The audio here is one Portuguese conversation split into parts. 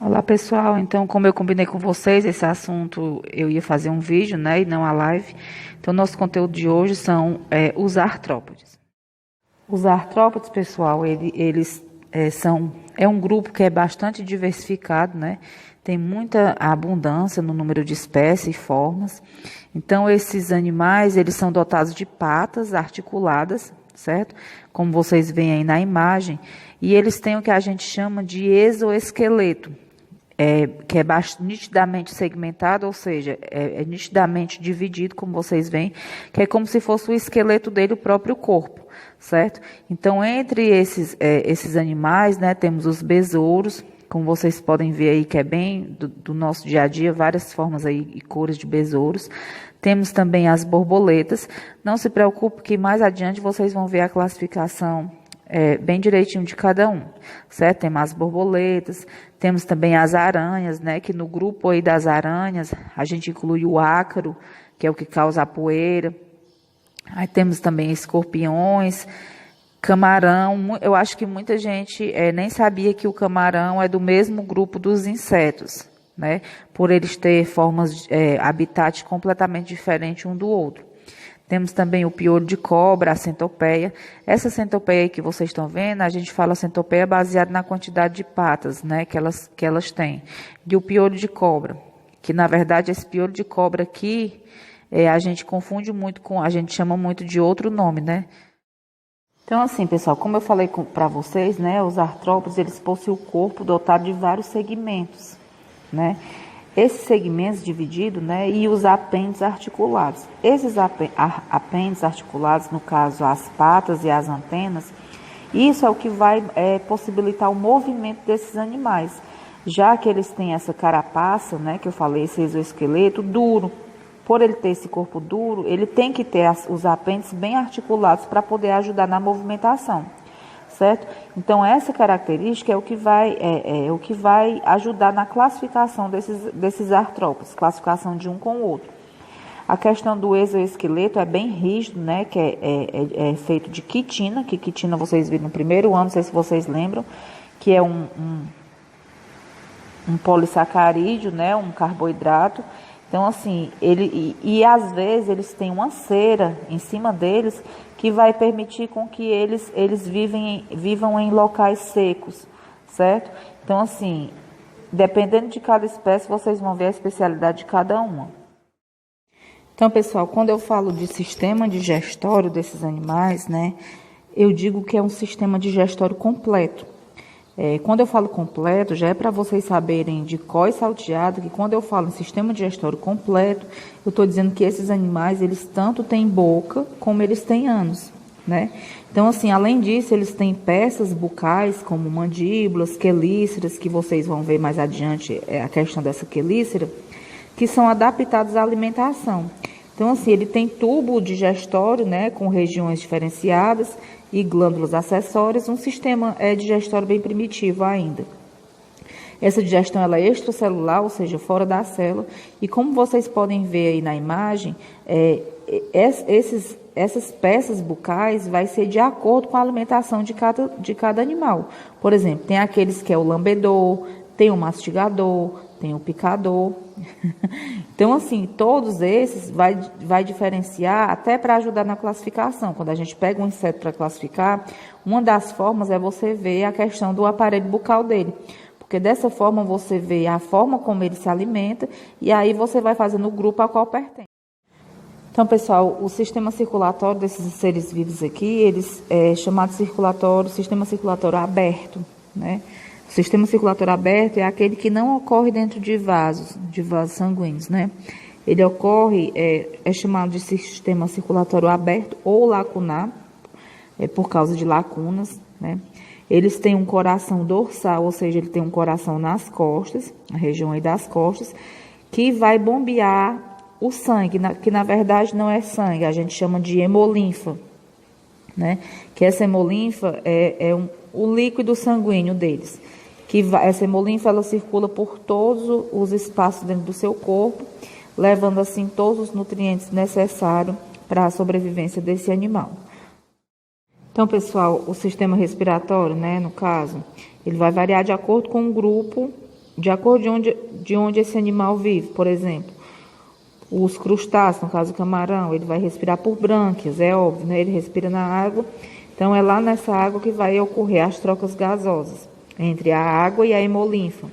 Olá pessoal, então como eu combinei com vocês, esse assunto eu ia fazer um vídeo, né, e não a live. Então nosso conteúdo de hoje são os artrópodes. Os artrópodes, pessoal, eles são um grupo que é bastante diversificado, né? Tem muita abundância no número de espécies e formas. Então esses animais, eles são dotados de patas articuladas, certo? Como vocês veem aí na imagem, e eles têm o que a gente chama de exoesqueleto. Que é nitidamente segmentado, ou seja, é nitidamente dividido, como vocês veem, que é como se fosse o esqueleto dele, o próprio corpo, certo? Então, entre esses animais, né, temos os besouros, como vocês podem ver aí, que é bem do nosso dia a dia, várias formas aí e cores de besouros. Temos também as borboletas. Não se preocupe que mais adiante vocês vão ver a classificação bem direitinho de cada um, certo? Temos as borboletas, temos também as aranhas, né? Que no grupo aí das aranhas, a gente inclui o ácaro, que é o que causa a poeira. Aí temos também escorpiões, camarão. Eu acho que muita gente nem sabia que o camarão é do mesmo grupo dos insetos, né? Por eles ter formas, habitat completamente diferentes um do outro. Temos também o piolho de cobra, a centopeia. Essa centopeia aí que vocês estão vendo, a gente fala centopeia baseada na quantidade de patas, né, que elas têm. E o piolho de cobra, que na verdade esse piolho de cobra aqui, a gente confunde muito a gente chama muito de outro nome, né? Então assim, pessoal, como eu falei para vocês, né, os artrópodes, eles possuem o corpo dotado de vários segmentos, né? Esses segmentos divididos, né, e os apêndices articulados. Esses apêndices articulados, no caso as patas e as antenas, isso é o que vai possibilitar o movimento desses animais, já que eles têm essa carapaça, né, que eu falei, esse exoesqueleto duro. Por ele ter esse corpo duro, ele tem que ter os apêndices bem articulados para poder ajudar na movimentação. Certo? Então, essa característica é o que vai ajudar na classificação desses artrópodes, classificação de um com o outro. A questão do exoesqueleto é bem rígido, né? Que é feito de quitina, que quitina vocês viram no primeiro ano, não sei se vocês lembram, que é um polissacarídeo, né? Um carboidrato. Então, assim, às vezes eles têm uma cera em cima deles que vai permitir com que eles vivam em locais secos, certo? Então, assim, dependendo de cada espécie, vocês vão ver a especialidade de cada uma. Então, pessoal, quando eu falo de sistema digestório desses animais, né, eu digo que é um sistema digestório completo. Quando eu falo completo, já é para vocês saberem de cor e salteado, que quando eu falo em sistema digestório completo, eu estou dizendo que esses animais, eles tanto têm boca, como eles têm ânus, né? Então, assim, além disso, eles têm peças bucais, como mandíbulas, quelíceras, que vocês vão ver mais adiante, a questão dessa quelícera, que são adaptados à alimentação. Então, assim, ele tem tubo digestório, né, com regiões diferenciadas e glândulas acessórias, um sistema digestório bem primitivo ainda. Essa digestão ela é extracelular, ou seja, fora da célula, e como vocês podem ver aí na imagem, essas peças bucais vai ser de acordo com a alimentação de cada animal. Por exemplo, tem aqueles que é o lambedor, tem o mastigador, tem o picador. Então, assim, todos esses vai diferenciar até para ajudar na classificação. Quando a gente pega um inseto para classificar, uma das formas é você ver a questão do aparelho bucal dele. Porque dessa forma você vê a forma como ele se alimenta e aí você vai fazendo o grupo ao qual pertence. Então, pessoal, o sistema circulatório desses seres vivos aqui, eles é chamado sistema circulatório aberto, né? O sistema circulatório aberto é aquele que não ocorre dentro de vasos sanguíneos, né? Ele ocorre, é chamado de sistema circulatório aberto ou lacunar, por causa de lacunas, né? Eles têm um coração dorsal, ou seja, ele tem um coração nas costas, na região aí das costas, que vai bombear o sangue, que na verdade não é sangue, a gente chama de hemolinfa, né? Que essa hemolinfa o líquido sanguíneo deles. Essa hemolinfa ela circula por todos os espaços dentro do seu corpo, levando assim todos os nutrientes necessários para a sobrevivência desse animal. Então, pessoal, o sistema respiratório, né, no caso, ele vai variar de acordo com o grupo de acordo de onde esse animal vive, por exemplo, os crustáceos, no caso o camarão, ele vai respirar por brânquias, é óbvio, né? Ele respira na água, então é lá nessa água que vai ocorrer as trocas gasosas entre a água e a hemolinfa.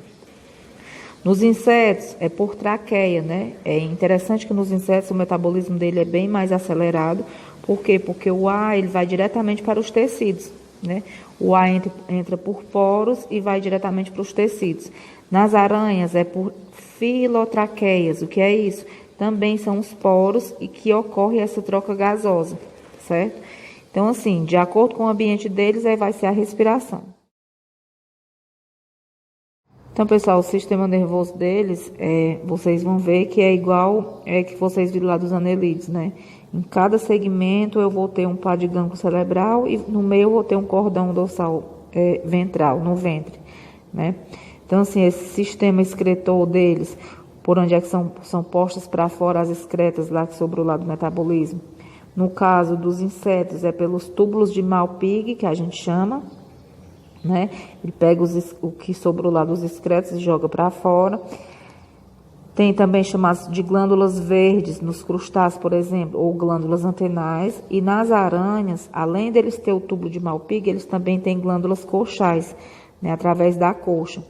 Nos insetos, é por traqueia, né? É interessante que nos insetos o metabolismo dele é bem mais acelerado. Por quê? Porque o ar ele vai diretamente para os tecidos, né? O ar entra por poros e vai diretamente para os tecidos. Nas aranhas é por filotraqueias. O que é isso? Também são os poros e que ocorre essa troca gasosa, certo? Então, assim, de acordo com o ambiente deles, aí vai ser a respiração. Então, pessoal, o sistema nervoso deles, vocês vão ver que é igual que vocês viram lá dos anelídeos, né? Em cada segmento eu vou ter um par de gânglio cerebral e no meio eu vou ter um cordão dorsal ventral, no ventre, né? Então, assim, esse sistema excretor deles, por onde é que são postas para fora as excretas lá que sobrou lá do metabolismo. No caso dos insetos, é pelos túbulos de Malpighi, que a gente chama, né? Ele pega o que sobrou lá dos excretos e joga para fora. Tem também chamados de glândulas verdes nos crustáceos, por exemplo, ou glândulas antenais. E nas aranhas, além deles ter o túbulo de Malpighi, eles também têm glândulas coxais, né? Através da coxa.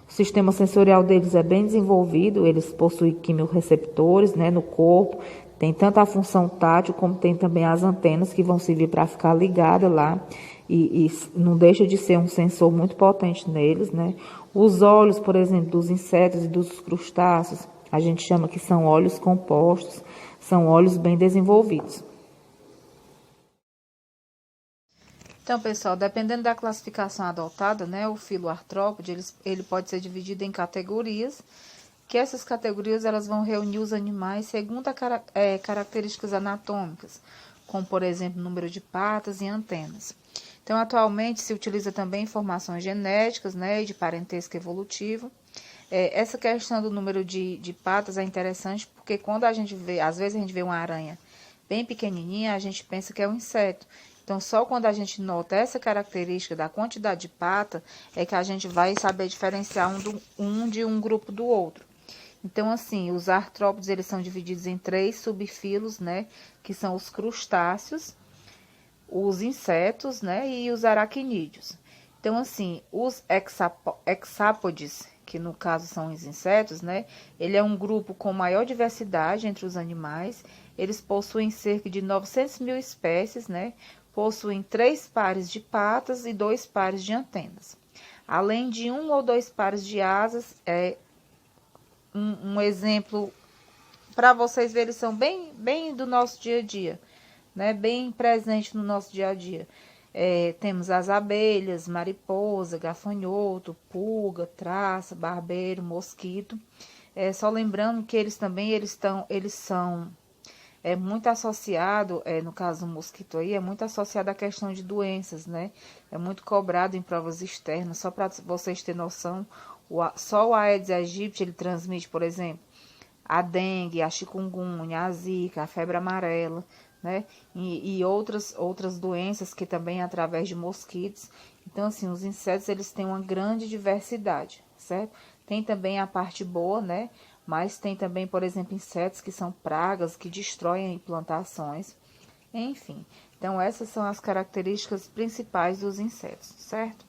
O sistema sensorial deles é bem desenvolvido, eles possuem quimiorreceptores, né, no corpo, tem tanto a função tátil como tem também as antenas que vão servir para ficar ligada lá e não deixa de ser um sensor muito potente neles, né. Os olhos, por exemplo, dos insetos e dos crustáceos, a gente chama que são olhos compostos, são olhos bem desenvolvidos. Então, pessoal, dependendo da classificação adotada, né, o filoartrópode, ele pode ser dividido em categorias, que essas categorias elas vão reunir os animais segundo características anatômicas, como, por exemplo, número de patas e antenas. Então, atualmente se utiliza também informações genéticas, né, e de parentesco evolutivo. Essa questão do número de patas é interessante porque quando a gente vê, às vezes a gente vê uma aranha bem pequenininha, a gente pensa que é um inseto. Então, só quando a gente nota essa característica da quantidade de pata, é que a gente vai saber diferenciar de um grupo do outro. Então, assim, os artrópodes, eles são divididos em 3 subfilos, né? Que são os crustáceos, os insetos, né? E os aracnídeos. Então, assim, os hexápodes, que no caso são os insetos, né? Ele é um grupo com maior diversidade entre os animais. Eles possuem cerca de 900 mil espécies, né? Possuem 3 pares de patas e 2 pares de antenas. Além de 1 ou 2 pares de asas, um exemplo para vocês verem, eles são bem do nosso dia a dia, né? Bem presente no nosso dia a dia. Temos as abelhas, mariposa, gafanhoto, pulga, traça, barbeiro, mosquito. Só lembrando que eles são muito associado, no caso do mosquito aí, é muito associado à questão de doenças, né? É muito cobrado em provas externas, só para vocês terem noção, só o Aedes aegypti, ele transmite, por exemplo, a dengue, a chikungunya, a zika, a febre amarela, né? E outras doenças que também através de mosquitos. Então, assim, os insetos, eles têm uma grande diversidade, certo? Tem também a parte boa, né? Mas tem também, por exemplo, insetos que são pragas, que destroem plantações, enfim. Então, essas são as características principais dos insetos, certo?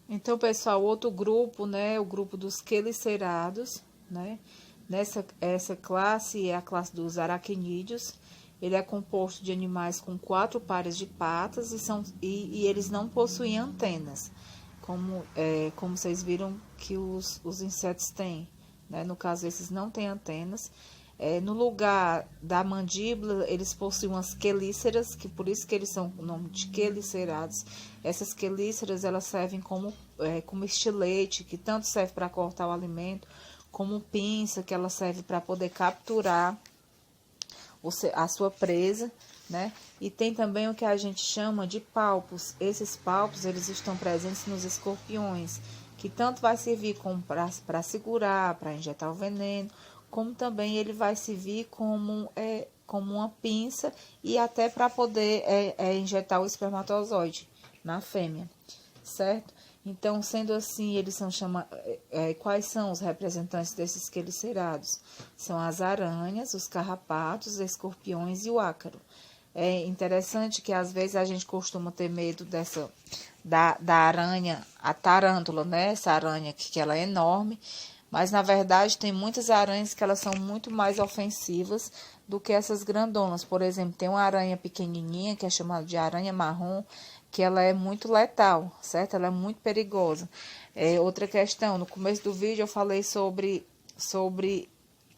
Então, pessoal, outro grupo, né, o grupo dos quelicerados, né? Essa classe é a classe dos aracnídeos. Ele é composto de animais com 4 pares de patas e eles não possuem antenas, como vocês viram que os insetos têm, né? No caso, esses não têm antenas. No lugar da mandíbula, eles possuem umas quelíceras, que por isso que eles são o nome de quelicerados. Essas quelíceras, elas servem como estilete, que tanto serve para cortar o alimento, como pinça, que ela serve para poder capturar a sua presa, né? E tem também o que a gente chama de palpos. Esses palpos, eles estão presentes nos escorpiões, que tanto vai servir para segurar, para injetar o veneno, como também ele vai servir como uma pinça e até para poder injetar o espermatozoide na fêmea, certo? Então, sendo assim, eles são chamados. Quais são os representantes desses quelicerados? São as aranhas, os carrapatos, os escorpiões e o ácaro. É interessante que às vezes a gente costuma ter medo da aranha, a tarântula, né? Essa aranha que ela é enorme, mas na verdade tem muitas aranhas que elas são muito mais ofensivas do que essas grandonas. Por exemplo, tem uma aranha pequenininha que é chamada de aranha marrom, que ela é muito letal, certo? Ela é muito perigosa. Outra questão, no começo do vídeo eu falei sobre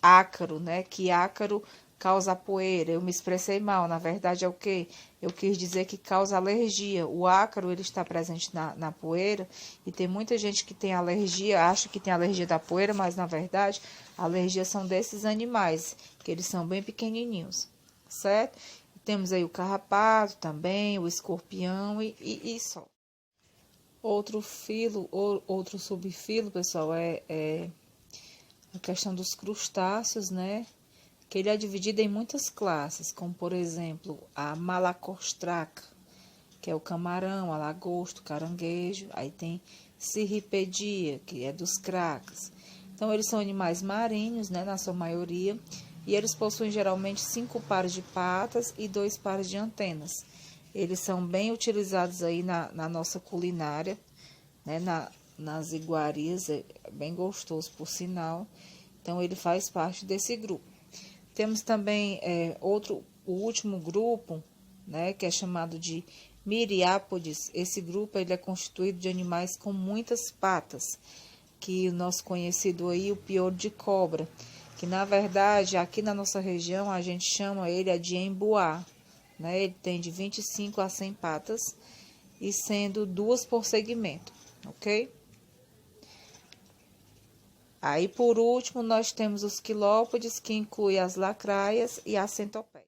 ácaro, né? Que ácaro causa poeira. Eu me expressei mal, na verdade é o quê? Eu quis dizer que causa alergia. O ácaro, ele está presente na poeira e tem muita gente que tem alergia, acha que tem alergia da poeira, mas na verdade a alergia são desses animais, que eles são bem pequenininhos, certo? Temos aí o carrapato também, o escorpião e só. Outro subfilo, pessoal, é a questão dos crustáceos, né? Que ele é dividido em muitas classes, como por exemplo a malacostraca, que é o camarão, a lagosta, o caranguejo. Aí tem cirripedia, que é dos cracas. Então eles são animais marinhos, né, na sua maioria, e eles possuem geralmente 5 pares de patas e 2 pares de antenas. Eles são bem utilizados aí na nossa culinária, né, nas iguarias, é bem gostoso por sinal. Então ele faz parte desse grupo. Temos também o último grupo, né, que é chamado de miriápodes. Esse grupo ele é constituído de animais com muitas patas, que o nosso conhecido aí, o piolho de cobra, que na verdade aqui na nossa região a gente chama ele de embuá, né? Ele tem de 25 a 100 patas e sendo 2 por segmento, ok? Aí, por último, nós temos os quilópodes, que inclui as lacraias e a centopeia.